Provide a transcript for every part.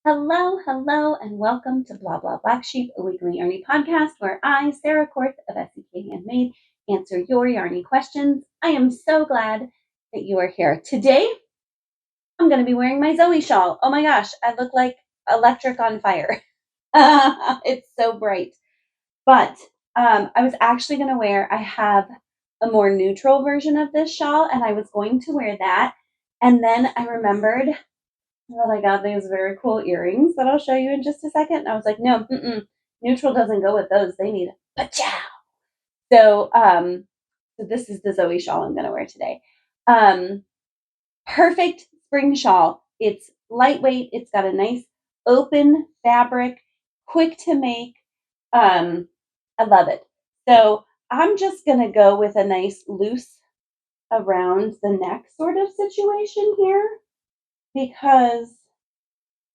Hello, hello, and welcome to Bla Bla Black Sheep, a weekly yarny podcast where I, Sarah Korth of SEK Handmade, answer your yarny questions. I am so glad that you are here. Today, I'm going to be wearing my Zoe shawl. Oh my gosh, I look like electric on fire. It's so bright. But I was actually going to I have a more neutral version of this shawl, and I was going to wear that. And then I remembered that I got these very cool earrings that I'll show you in just a second. And I was like, no, neutral doesn't go with those. They need a pachow. So this is the Zoe shawl I'm going to wear today. Perfect spring shawl. It's lightweight. It's got a nice open fabric, quick to make. I love it. So I'm just going to go with a nice loose around the neck sort of situation here because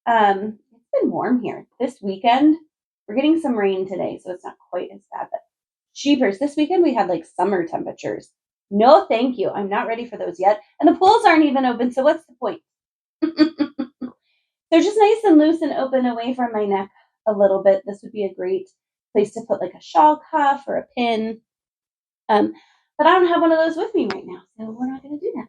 it's been warm here. This weekend, we're getting some rain today, so it's not quite as bad. But sheepers, this weekend we had like summer temperatures. No, thank you. I'm not ready for those yet. And the pools aren't even open, so what's the point? They're just nice and loose and open away from my neck a little bit. This would be a great place to put like a shawl cuff or a pin. But I don't have one of those with me right now, so we're not going to do that.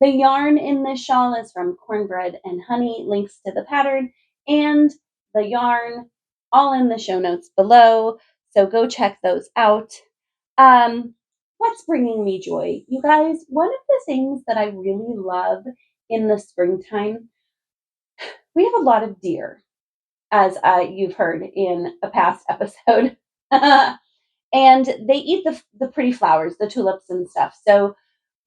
The yarn in this shawl is from Cornbread and Honey, links to the pattern and the yarn all in the show notes below. So go check those out. What's bringing me joy? You guys, one of the things that I really love in the springtime, we have a lot of deer, as you've heard in a past episode. And they eat the pretty flowers, the tulips and stuff. So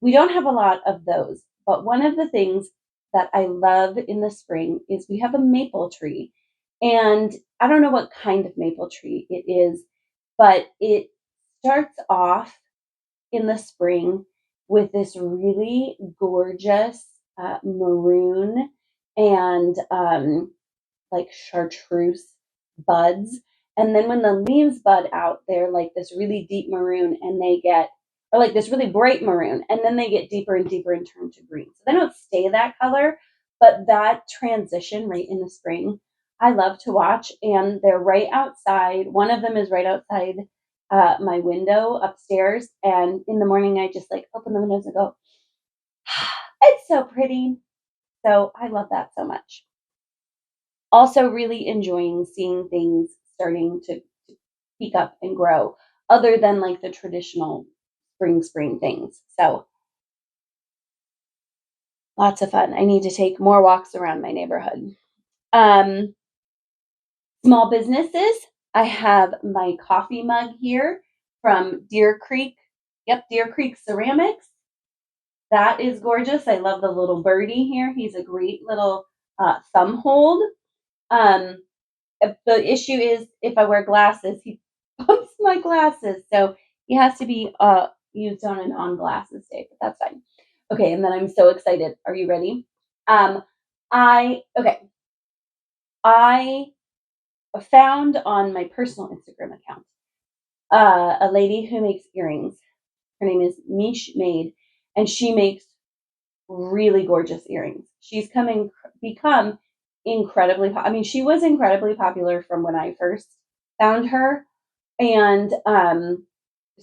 we don't have a lot of those. But one of the things that I love in the spring is we have a maple tree. And I don't know what kind of maple tree it is, but it starts off in the spring with this really gorgeous maroon and like chartreuse buds. And then when the leaves bud out, they're like this really deep maroon and they get, or like this really bright maroon, and then they get deeper and deeper and turn to green. So they don't stay that color, but that transition right in the spring, I love to watch. And they're right outside. One of them is right outside my window upstairs. And in the morning, I just like open the windows and go, it's so pretty. So I love that so much. Also really enjoying seeing things starting to peak up and grow other than like the traditional spring things. So lots of fun. I need to take more walks around my neighborhood. Small businesses. I have my coffee mug here from Deer Creek. Yep, Deer Creek Ceramics. That is gorgeous. I love the little birdie here. He's a great little thumb hold. The issue is if I wear glasses, he bumps my glasses. So he has to be used on an on glasses day, but that's fine. Okay, and then I'm so excited. Are you ready? I found on my personal Instagram account a lady who makes earrings. Her name is Mish Made, and she makes really gorgeous earrings. She's become incredibly I mean, she was incredibly popular from when I first found her. And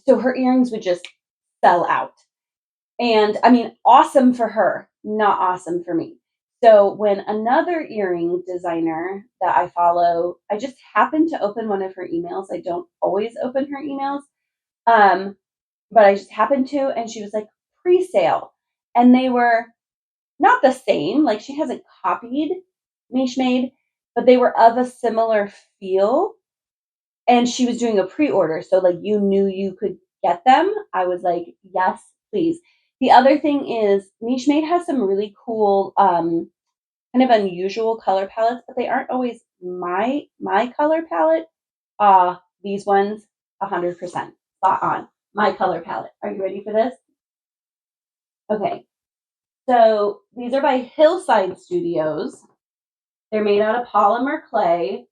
so her earrings would just sell out. And I mean, awesome for her, not awesome for me. So when another earring designer that I follow, I just happened to open one of her emails. I don't always open her emails. But I just happened to, and she was like, pre-sale. And they were not the same, like she hasn't copied Mish Made, but they were of a similar feel. And she was doing a pre-order, so like you knew you could get them. I was like, yes, please. The other thing is Mish Made has some really cool, kind of unusual color palettes, but they aren't always my color palette. These ones, 100% spot on. My color palette. Are you ready for this? Okay. So these are by Hillside Studios. They're made out of polymer clay.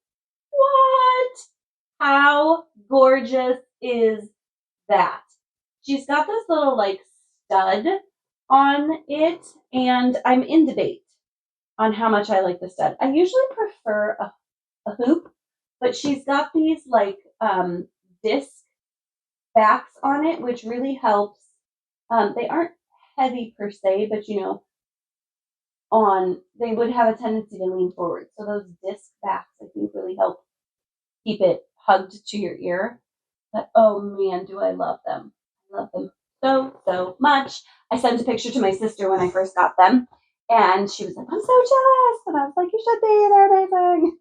What? How gorgeous is that? She's got this little like stud on it, and I'm in debate on how much I like the stud. I usually prefer a hoop, but she's got these like disc backs on it, which really helps. They aren't heavy per se, but they would have a tendency to lean forward. So those disc backs, I think, really help keep it hugged to your ear. But oh man, do I love them. I love them so much. I sent a picture to my sister when I first got them, and she was like, I'm so jealous. And I was like, you should be. They're amazing.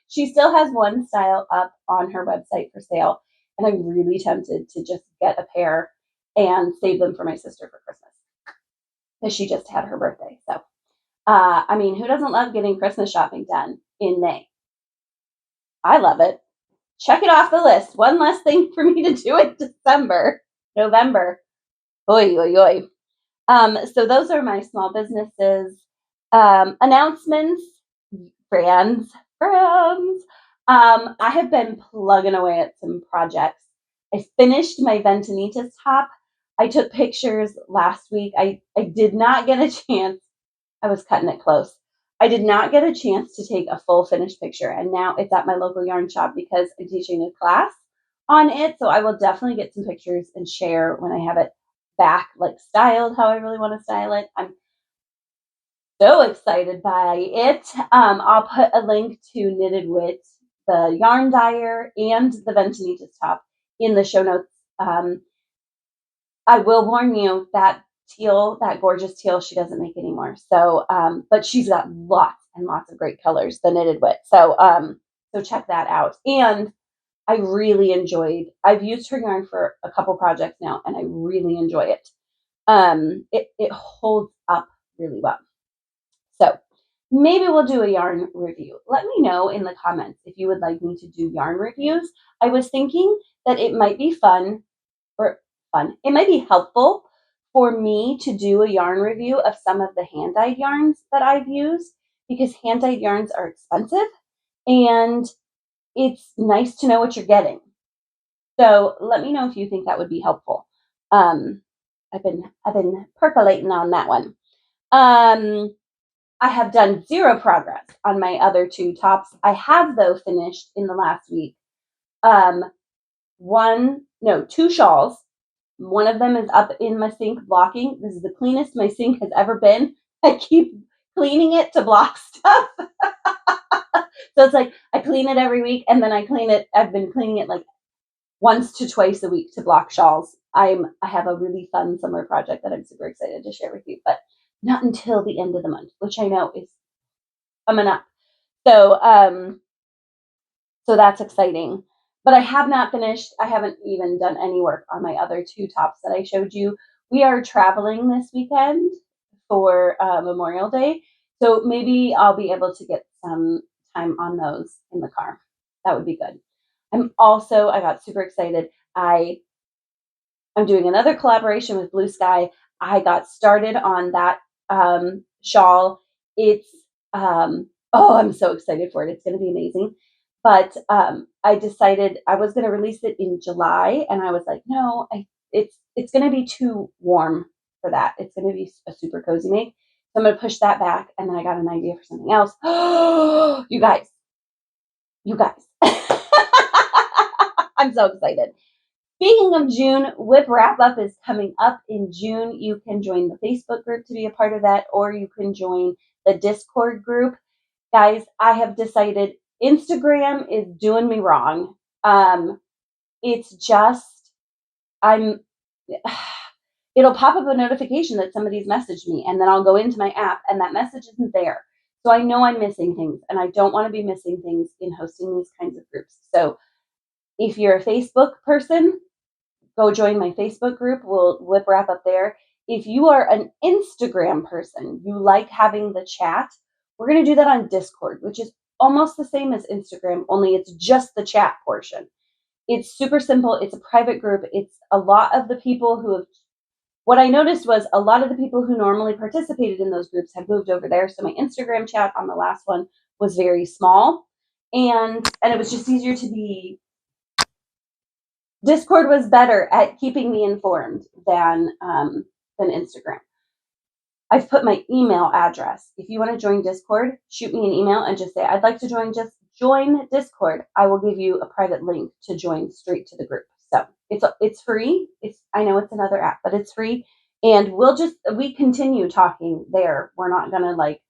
She still has one style up on her website for sale, and I'm really tempted to just get a pair and save them for my sister for Christmas because she just had her birthday. So, I mean, who doesn't love getting Christmas shopping done in May? I love it. Check it off the list. One less thing for me to do in November. Oi, oi, oi. So those are my small businesses. Announcements, friends. I have been plugging away at some projects. I finished my Ventanitas top. I took pictures last week. I did not get a chance. I was cutting it close. I did not get a chance to take a full finished picture, and now it's at my local yarn shop because I'm teaching a class on it. So I will definitely get some pictures and share when I have it back, like styled how I really want to style it. I'm so excited by it. I'll put a link to Knitted Wit, the yarn dyer, and the Ventanitas top in the show notes. I will warn you that teal, that gorgeous teal, she doesn't make anymore. So, but she's got lots and lots of great colors, the Knitted Wit. So, so check that out. And I really enjoyed. I've used her yarn for a couple projects now, and I really enjoy it. It holds up really well. So maybe we'll do a yarn review. Let me know in the comments if you would like me to do yarn reviews. I was thinking that it might be fun. It might be helpful for me to do a yarn review of some of the hand-dyed yarns that I've used because hand-dyed yarns are expensive and it's nice to know what you're getting. So let me know if you think that would be helpful. I've been percolating on that one. I have done zero progress on my other two tops. I have though finished in the last week. Two shawls. One of them is up in my sink blocking. This is the cleanest my sink has ever been. I keep cleaning it to block stuff. So it's like I clean it every week and then I clean it. I've been cleaning it like once to twice a week to block shawls. I have a really fun summer project that I'm super excited to share with you, but not until the end of the month, which I know is coming up. So so that's exciting. But I have not finished. I haven't even done any work on my other two tops that I showed you. We are traveling this weekend for Memorial Day. So maybe I'll be able to get some time on those in the car. That would be good. I got super excited. I'm doing another collaboration with Blue Sky. I got started on that shawl. It's, I'm so excited for it. It's going to be amazing. But I decided I was going to release it in July, and I was like, no, it's going to be too warm for that. It's going to be a super cozy make. So I'm going to push that back, and then I got an idea for something else. You guys. I'm so excited. Speaking of June, WIP Wrap Up is coming up in June. You can join the Facebook group to be a part of that, or you can join the Discord group. Guys, I have decided Instagram is doing me wrong. It's just, it'll pop up a notification that somebody's messaged me, and then I'll go into my app, and that message isn't there. So I know I'm missing things, and I don't want to be missing things in hosting these kinds of groups. So if you're a Facebook person, go join my Facebook group. We'll WIP Wrap Up there. If you are an Instagram person, you like having the chat, we're going to do that on Discord, which is almost the same as Instagram, only it's just the chat portion. It's super simple. It's a private group. It's a lot of the people who have, what I noticed was a lot of the people who normally participated in those groups have moved over there. So my Instagram chat on the last one was very small, and it was just easier to be. Discord was better at keeping me informed than Instagram. I've put my email address. If you want to join Discord, shoot me an email and just say, I'd like to join Discord. I will give you a private link to join straight to the group. So it's free. I know it's another app, but it's free. And we continue talking there. We're not gonna like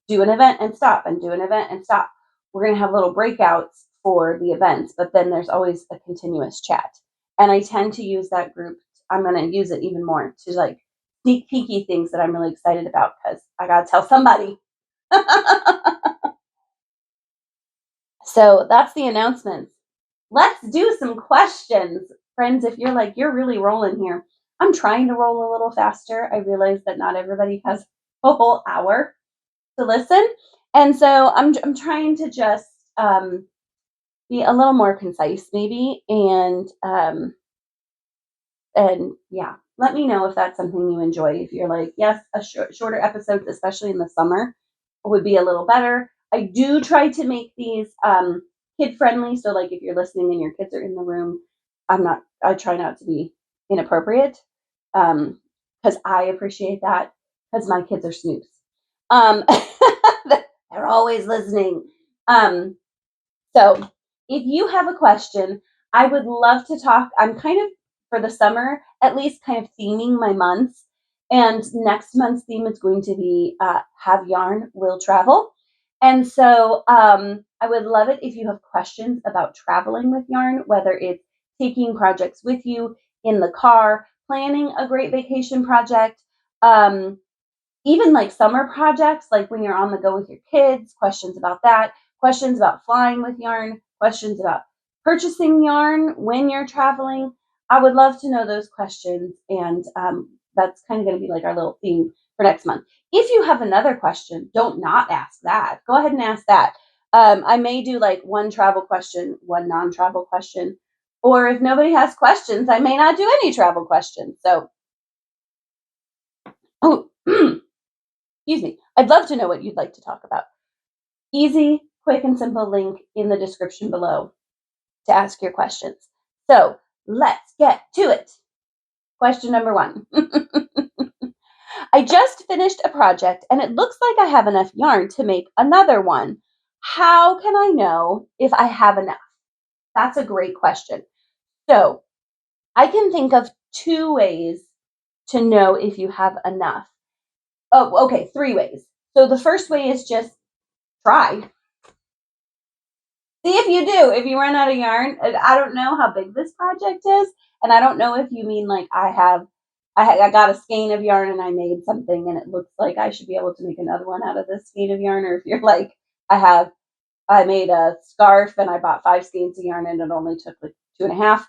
do an event and stop and do an event and stop. We're gonna have little breakouts for the events, but then there's always a continuous chat. And I tend to use that group. I'm gonna use it even more to like sneak peeky things that I'm really excited about because I gotta tell somebody. So that's the announcements. Let's do some questions. Friends, if you're like, you're really rolling here, I'm trying to roll a little faster. I realize that not everybody has a whole hour to listen. And so I'm trying to just be a little more concise maybe. And yeah, let me know if that's something you enjoy. If you're like, yes, shorter episodes, especially in the summer, would be a little better. I do try to make these kid friendly. So like if you're listening and your kids are in the room, I try not to be inappropriate because I appreciate that because my kids are snoops. They're always listening. So if you have a question, I would love to talk. I'm kind of, for the summer, at least kind of theming my months. And next month's theme is going to be Have Yarn, Will Travel. And so I would love it if you have questions about traveling with yarn, whether it's taking projects with you in the car, planning a great vacation project, even like summer projects, like when you're on the go with your kids, questions about that, questions about flying with yarn, questions about purchasing yarn when you're traveling. I would love to know those questions. And that's kind of going to be like our little theme for next month. If you have another question, don't not ask that. Go ahead and ask that. I may do like one travel question, one non-travel question. Or if nobody has questions, I may not do any travel questions. So, oh, excuse me. I'd love to know what you'd like to talk about. Easy, quick, and simple link in the description below to ask your questions. So let's get to it. Question number 1. I just finished a project and it looks like I have enough yarn to make another one. How can I know if I have enough? That's a great question. So I can think of 2 ways to know if you have enough. Oh, okay, 3 ways. So the first way is just try. See if you do. If you run out of yarn, I don't know how big this project is, and I don't know if you mean like I got a skein of yarn and I made something and it looks like I should be able to make another one out of this skein of yarn, or if you're like I made a scarf and I bought 5 skeins of yarn and it only took like 2.5.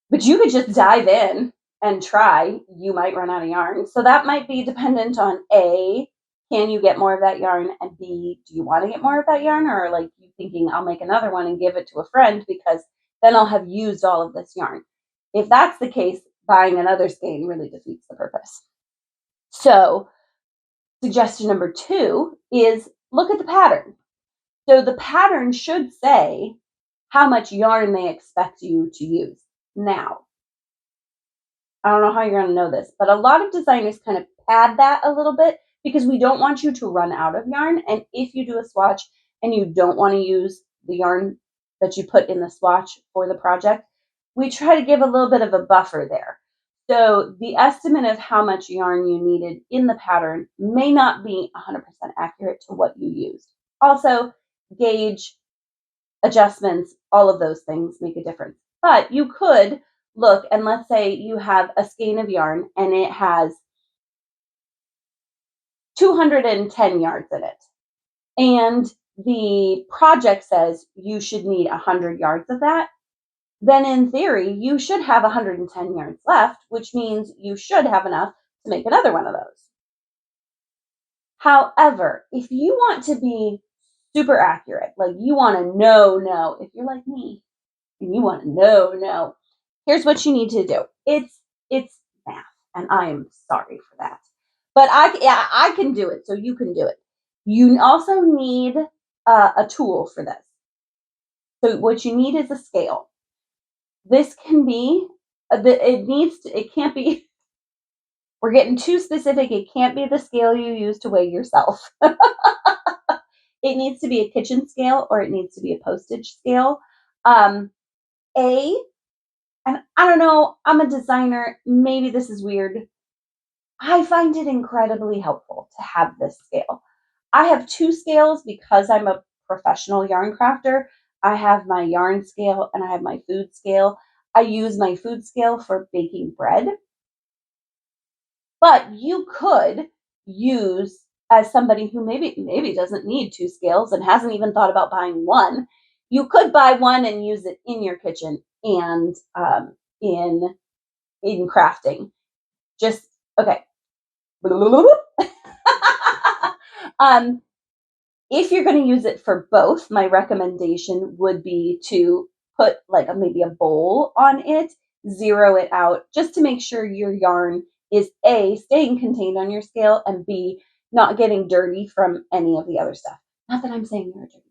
But you could just dive in and try. You might run out of yarn, so that might be dependent on A, can you get more of that yarn? And B, do you want to get more of that yarn? Or like you thinking, I'll make another one and give it to a friend because then I'll have used all of this yarn. If that's the case, buying another skein really defeats the purpose. So suggestion number 2 is look at the pattern. So the pattern should say how much yarn they expect you to use. Now, I don't know how you're going to know this, but a lot of designers kind of pad that a little bit because we don't want you to run out of yarn. And if you do a swatch and you don't want to use the yarn that you put in the swatch for the project, we try to give a little bit of a buffer there. So the estimate of how much yarn you needed in the pattern may not be 100% accurate to what you used. Also, gauge, adjustments, all of those things make a difference. But you could look and let's say you have a skein of yarn and it has 210 yards in it. And the project says you should need 100 yards of that. Then in theory, you should have 110 yards left, which means you should have enough to make another one of those. However, if you want to be super accurate, like you want to know, if you're like me and you want to know, here's what you need to do. It's math, and I am sorry for that. But I can do it, so you can do it. You also need a tool for this. So what you need is a scale. This can be, it can't be, We're getting too specific. It can't be the scale you use to weigh yourself. It needs to be a kitchen scale or it needs to be a postage scale. Um, and I don't know, I'm a designer. Maybe this is weird. I find it incredibly helpful to have this scale. I have two scales because I'm a professional yarn crafter. I have my yarn scale and I have my food scale. I use my food scale for baking bread, but you could use, as somebody who maybe doesn't need two scales and hasn't even thought about buying one, you could buy one and use it in your kitchen and in crafting. Just okay. um, if you're going to use it for both, my recommendation would be to put like maybe a bowl on it, zero it out, just to make sure your yarn is A, staying contained on your scale, and B, not getting dirty from any of the other stuff. Not that I'm saying you're dirty.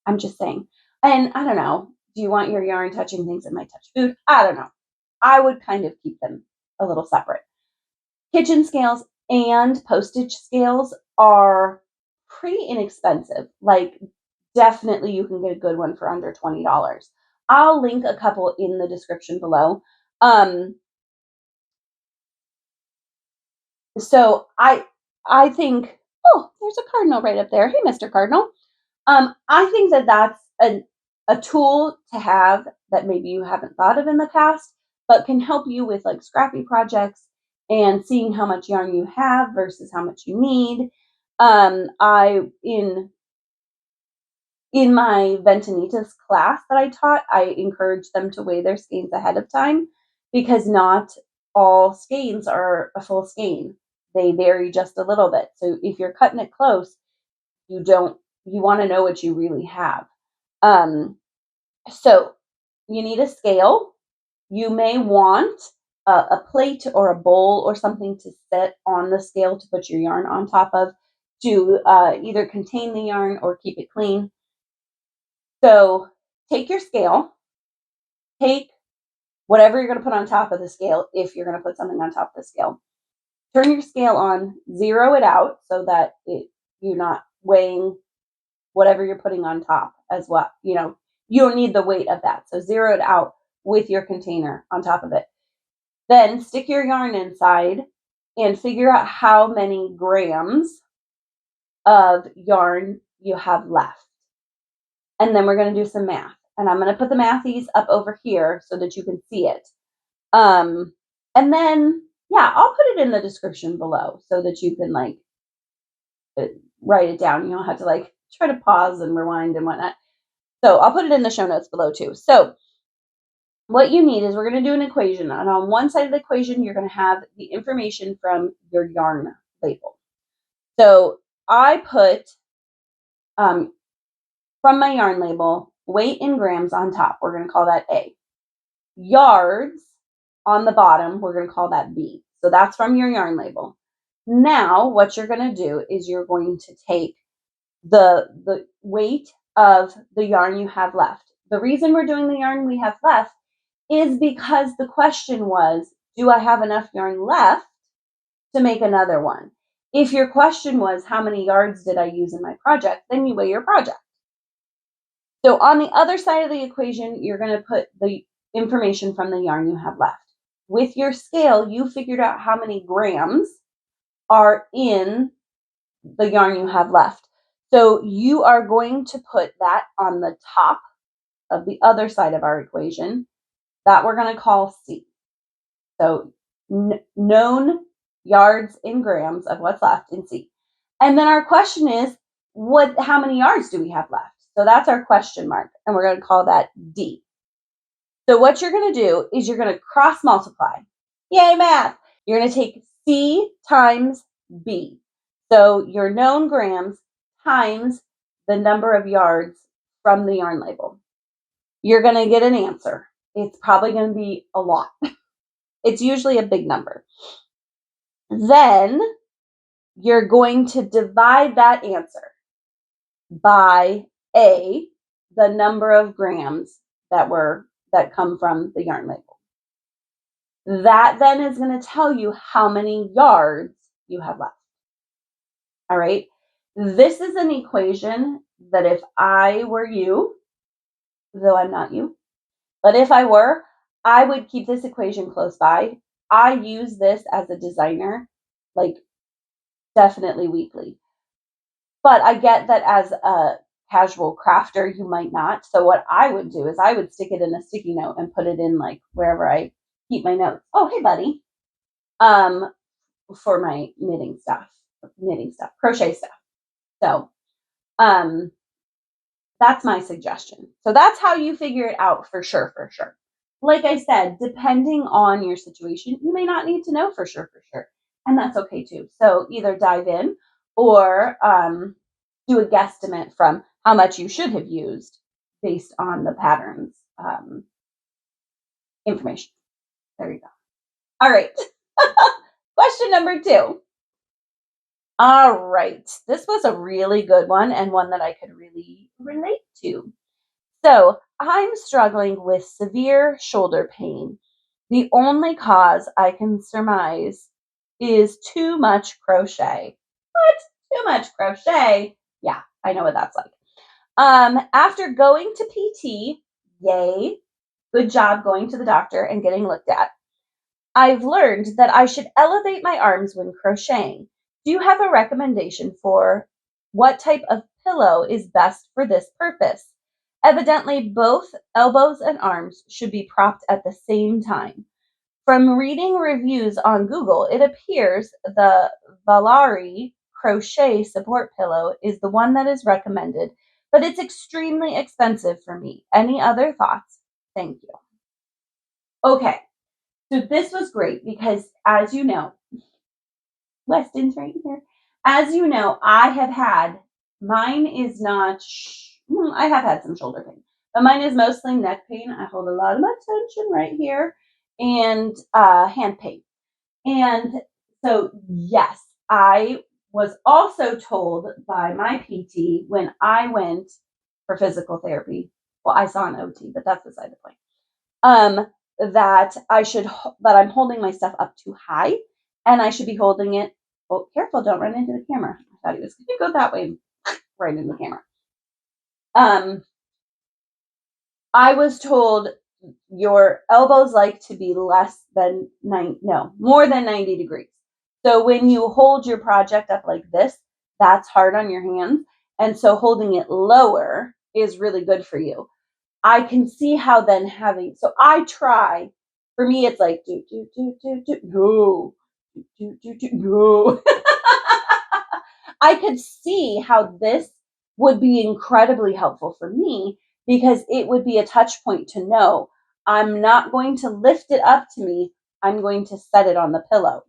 I'm just saying. And I don't know, do you want your yarn touching things that might touch food? I don't know. I would kind of keep them a little separate. Kitchen scales and postage scales are pretty inexpensive. Like, definitely you can get a good one for under $20. I'll link a couple in the description below. So I think, oh, there's a cardinal right up there. Hey, Mr. Cardinal. I think that that's a tool to have that maybe you haven't thought of in the past, but can help you with like scrappy projects and seeing how much yarn you have versus how much you need. I in my Ventanitas class that I taught, I encouraged them to weigh their skeins ahead of time because not all skeins are a full skein. They vary just a little bit. So if you're cutting it close, you want to know what you really have. So you need a scale. You may want a plate or a bowl or something to set on the scale to put your yarn on top of to either contain the yarn or keep it clean. So take your scale, take whatever you're going to put on top of the scale, if you're going to put something on top of the scale. Turn your scale on, zero it out so that you're not weighing whatever you're putting on top as well. You don't need the weight of that. So zero it out with your container on top of it. Then stick your yarn inside and figure out how many grams of yarn you have left. And then we're going to do some math. And I'm going to put the mathies up over here so that you can see it. And then, yeah, I'll put it in the description below so that you can like write it down. You don't have to like try to pause and rewind and whatnot. So I'll put it in the show notes below too. So what you need is we're going to do an equation. And on one side of the equation, you're going to have the information from your yarn label. So I put from my yarn label, weight in grams on top. We're going to call that A. Yards on the bottom, we're going to call that B. So that's from your yarn label. Now, what you're going to do is you're going to take the weight of the yarn you have left. The reason we're doing the yarn we have left is because the question was, do I have enough yarn left to make another one? If your question was, how many yards did I use in my project, then you weigh your project. So on the other side of the equation, you're going to put the information from the yarn you have left. With your scale, you figured out how many grams are in the yarn you have left. So you are going to put that on the top of the other side of our equation that we're going to call C. So known yards in grams of what's left in C. And then our question is, how many yards do we have left? So that's our question mark, and we're going to call that D. So what you're going to do is you're going to cross multiply. Yay, math! You're going to take C times B. So your known grams times the number of yards from the yarn label. You're going to get an answer. It's probably going to be a lot. It's usually a big number. Then you're going to divide that answer by A, the number of grams that come from the yarn label. That then is going to tell you how many yards you have left. All right. This is an equation that if I were you, though I'm not you, but if I were, I would keep this equation close by. I use this as a designer, like definitely weekly. But I get that as a casual crafter, you might not. So what I would do is I would stick it in a sticky note and put it in like wherever I keep my notes. Oh, hey, buddy. Um, for my knitting stuff, crochet stuff. So, that's my suggestion. So that's how you figure it out for sure, for sure. Like I said, depending on your situation, you may not need to know for sure, for sure. And that's okay too. So either dive in or do a guesstimate from how much you should have used based on the patterns information. There you go. All right. Question number 2. All right. This was a really good one and one that I could really relate to. So I'm struggling with severe shoulder pain. The only cause I can surmise is too much crochet. What? Too much crochet? Yeah, I know what that's like. After going to PT, yay, good job going to the doctor and getting looked at. I've learned that I should elevate my arms when crocheting. Do you have a recommendation for what type of pillow is best for this purpose? Evidently, both elbows and arms should be propped at the same time. From reading reviews on Google, it appears the Valari crochet support pillow is the one that is recommended, but it's extremely expensive for me. Any other thoughts? Thank you. Okay, so this was great because, as you know, Weston's right here. As you know, I have had, mine is not, I have had some shoulder pain, but mine is mostly neck pain. I hold a lot of my tension right here and hand pain. And so, yes, I was also told by my PT when I went for physical therapy. Well, I saw an OT, but that's beside the point. Um, that that I'm holding my stuff up too high, and I should be holding it. Oh, careful! Don't run into the camera. I thought he was going to go that way, right into the camera. Um, I was told your elbows like to be less than more than 90 degrees. So when you hold your project up like this, that's hard on your hands. And so holding it lower is really good for you. I can see how then so I try, for me, it's like, no, no. I could see how this would be incredibly helpful for me because it would be a touch point to know I'm not going to lift it up to me. I'm going to set it on the pillow.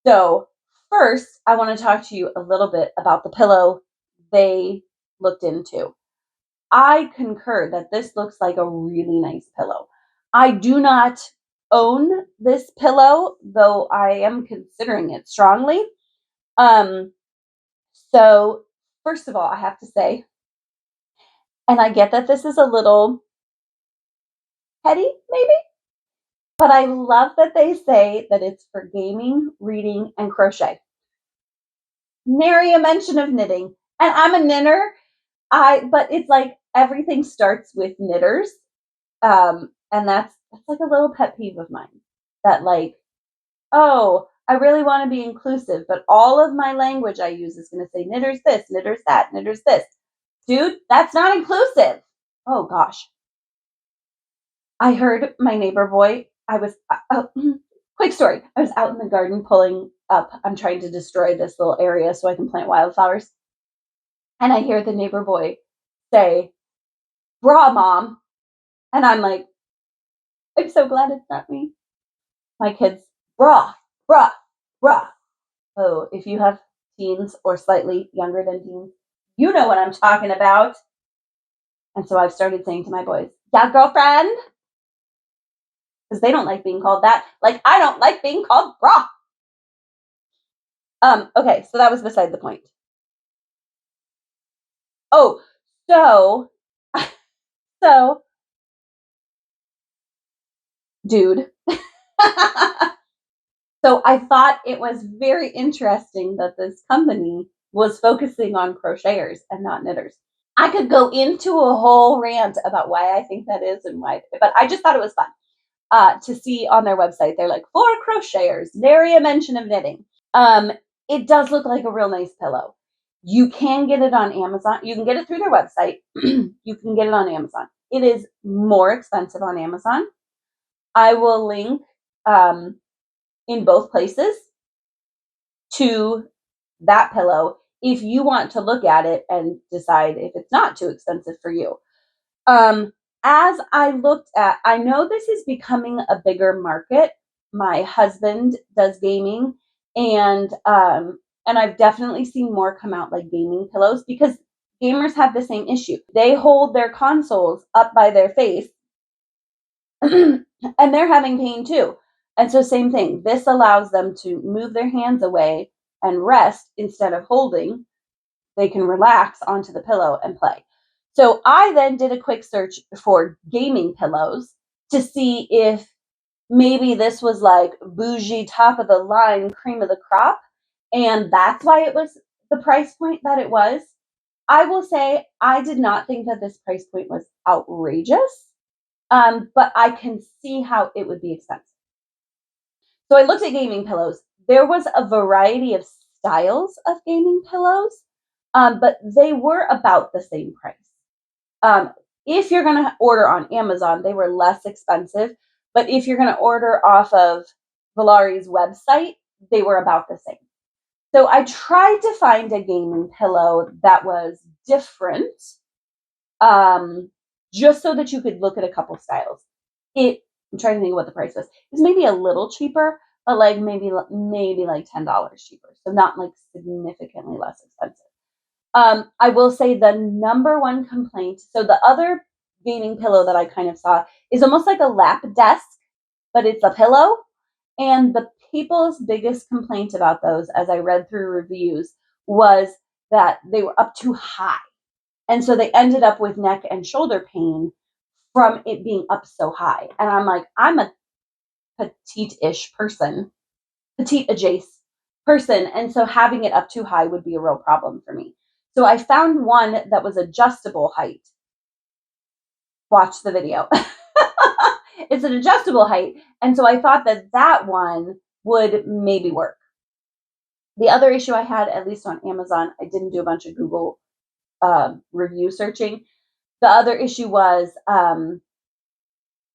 So first, I want to talk to you a little bit about the pillow they looked into. I concur that this looks like a really nice pillow. I do not own this pillow, though I am considering it strongly. Um, so first of all, I have to say, and I get that this is a little petty, maybe, but I love that they say that it's for gaming, reading, and crochet. Nary a mention of knitting. And I'm a knitter. But it's like everything starts with knitters. And that's like a little pet peeve of mine. That like, oh, I really want to be inclusive, but all of my language I use is going to say knitters this, knitters that, knitters this. Dude, that's not inclusive. Oh gosh. I heard my neighbor boy. Quick story. I was out in the garden pulling up. I'm trying to destroy this little area so I can plant wildflowers. And I hear the neighbor boy say, "Bra, mom." And I'm like, I'm so glad it's not me. My kids, bra, bra, bra. Oh, if you have teens or slightly younger than teens, you know what I'm talking about. And so I've started saying to my boys, yeah, girlfriend. Because they don't like being called that. Like I don't like being called bra. Okay, so that was beside the point. Oh, so so dude. So I thought it was very interesting that this company was focusing on crocheters and not knitters. I could go into a whole rant about why I think that is and why, but I just thought it was fun to see on their website. They're like, for crocheters, nary a mention of knitting. It does look like a real nice pillow. You can get it on Amazon. You can get it through their website. You can get it on Amazon. It is more expensive on Amazon. I will link in both places to that pillow if you want to look at it and decide if it's not too expensive for you. As I looked at, I know this is becoming a bigger market. My husband does gaming, and I've definitely seen more come out, like gaming pillows, because gamers have the same issue. They hold their consoles up by their face and they're having pain too. And so same thing. This allows them to move their hands away and rest instead of holding. They can relax onto the pillow and play. So I then did a quick search for gaming pillows to see if maybe this was like bougie, top of the line, cream of the crop. And that's why it was the price point that it was. I will say I did not think that this price point was outrageous, but I can see how it would be expensive. So I looked at gaming pillows. There was a variety of styles of gaming pillows, but they were about the same price. If you're going to order on Amazon, they were less expensive. But if you're going to order off of Volari's website, they were about the same. So I tried to find a gaming pillow that was different, just so that you could look at a couple styles. I'm trying to think of what the price was. It was maybe a little cheaper, but like maybe like $10 cheaper. So not like significantly less expensive. I will say the number one complaint. So the other gaming pillow that I kind of saw is almost like a lap desk, but it's a pillow. And the people's biggest complaint about those, as I read through reviews, was that they were up too high. And so they ended up with neck and shoulder pain from it being up so high. And I'm like, I'm a petite-ish person, petite adjacent person. And so having it up too high would be a real problem for me. So I found one that was adjustable height. Watch the video. It's an adjustable height. And so I thought that one would maybe work. The other issue I had, at least on Amazon, I didn't do a bunch of Google review searching. The other issue was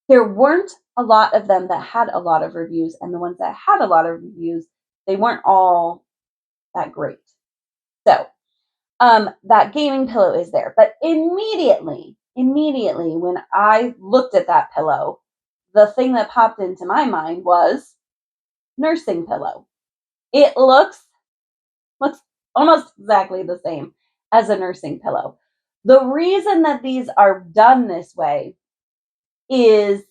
there weren't a lot of them that had a lot of reviews, and the ones that had a lot of reviews, they weren't all that great. So that gaming pillow is there. But immediately when I looked at that pillow, the thing that popped into my mind was nursing pillow. It looks almost exactly the same as a nursing pillow. The reason that these are done this way is,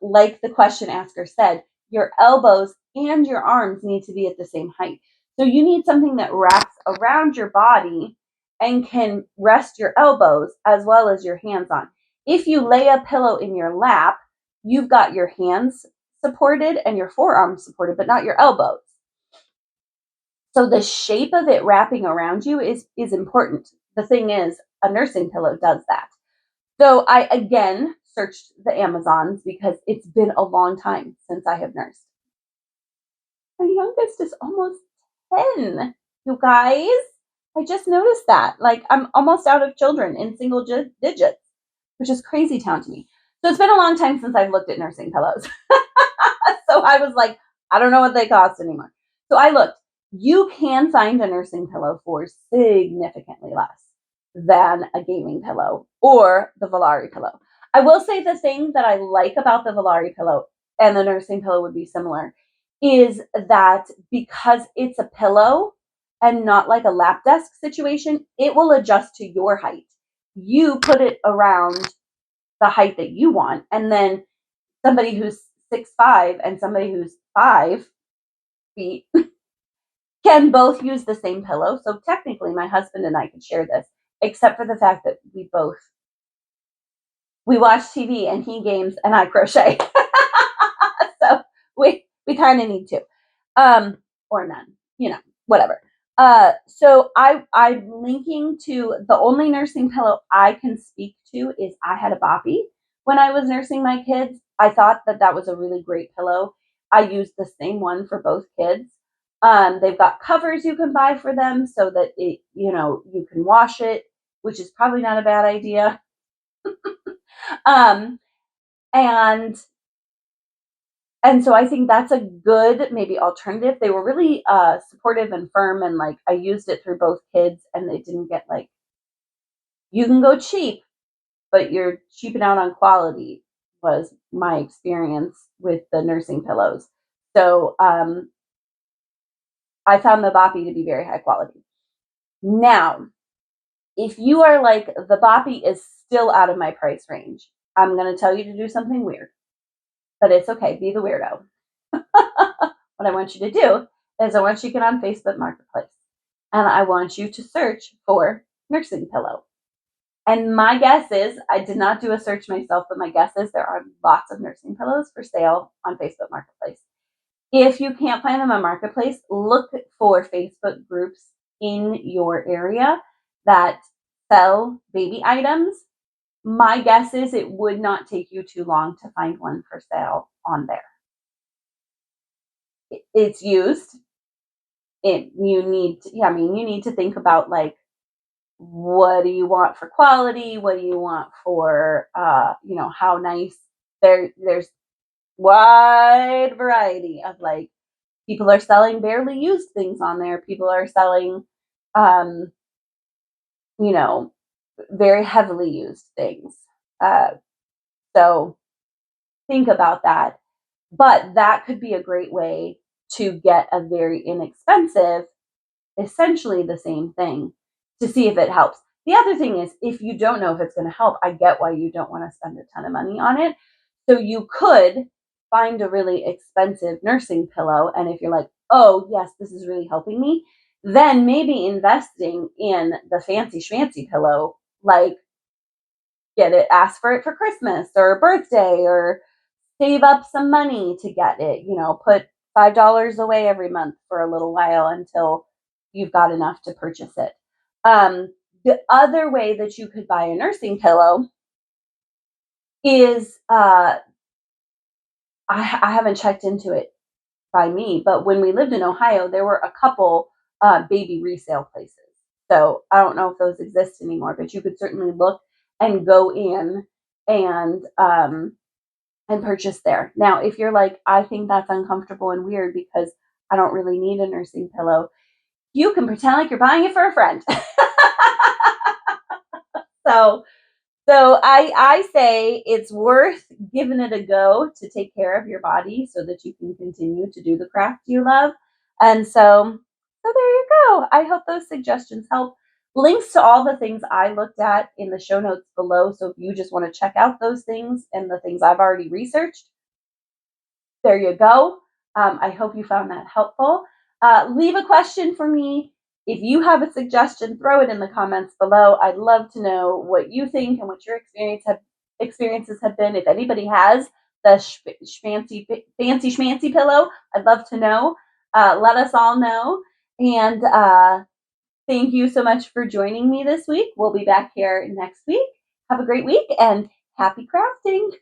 like the question asker said, your elbows and your arms need to be at the same height. So you need something that wraps around your body and can rest your elbows as well as your hands on. If you lay a pillow in your lap, you've got your hands supported and your forearms supported, but not your elbows. So the shape of it wrapping around you is important. The thing is, a nursing pillow does that. So I again searched the Amazons because it's been a long time since I have nursed. My youngest is almost 10, you guys. I just noticed that. Like, I'm almost out of children in single digits, which is crazy town to me. So it's been a long time since I've looked at nursing pillows. So I was like, I don't know what they cost anymore. So I looked. You can find a nursing pillow for significantly less than a gaming pillow or the Volari pillow. I will say the thing that I like about the Volari pillow, and the nursing pillow would be similar, is that because it's a pillow and not like a lap desk situation, it will adjust to your height. You put it around the height that you want, and then somebody who's 6'5" and somebody who's 5 feet can both use the same pillow. So technically my husband and I could share this, except for the fact that we watch TV and he games and I crochet. we kind of need to, or none, whatever. So I'm linking to the only nursing pillow I can speak to is I had a boppy when I was nursing my kids. I thought that was a really great pillow. I used the same one for both kids. They've got covers you can buy for them so that you can wash it, which is probably not a bad idea. Um, and and so I think that's a good maybe alternative. They were really supportive and firm, and like I used it through both kids, and they didn't get like, you can go cheap, but you're cheaping out on quality, was my experience with the nursing pillows. So I found the boppy to be very high quality. Now, if you are like, the boppy is still out of my price range, I'm going to tell you to do something weird, but it's okay. Be the weirdo. What I want you to do is I want you to get on Facebook Marketplace and I want you to search for nursing pillow. And my guess is, I did not do a search myself, but my guess is there are lots of nursing pillows for sale on Facebook Marketplace. If you can't find them on Marketplace, look for Facebook groups in your area that sell baby items. My guess is it would not take you too long to find one for sale on there. It's used. You need to think about like, what do you want for quality? What do you want for how nice? There's wide variety of like, people are selling barely used things on there. People are selling very heavily used things. So think about that. But that could be a great way to get a very inexpensive, essentially the same thing, to see if it helps. The other thing is, if you don't know if it's going to help, I get why you don't want to spend a ton of money on it. So you could find a really expensive nursing pillow. And if you're like, oh, yes, this is really helping me, then maybe investing in the fancy schmancy pillow, like ask for it for Christmas or birthday, or save up some money to get it, put $5 away every month for a little while until you've got enough to purchase it. The other way that you could buy a nursing pillow is, I haven't checked into it by me, but when we lived in Ohio, there were a couple baby resale places. So I don't know if those exist anymore, but you could certainly look and go in and purchase there. Now, if you're like, I think that's uncomfortable and weird because I don't really need a nursing pillow, you can pretend like you're buying it for a friend. So I say it's worth giving it a go to take care of your body so that you can continue to do the craft you love. And so there you go. I hope those suggestions help. Links to all the things I looked at in the show notes below. So if you just want to check out those things and the things I've already researched, there you go. I hope you found that helpful. Leave a question for me. If you have a suggestion, throw it in the comments below. I'd love to know what you think and what your experiences have been. If anybody has the fancy schmancy pillow, I'd love to know. Let us all know. And thank you so much for joining me this week. We'll be back here next week. Have a great week and happy crafting.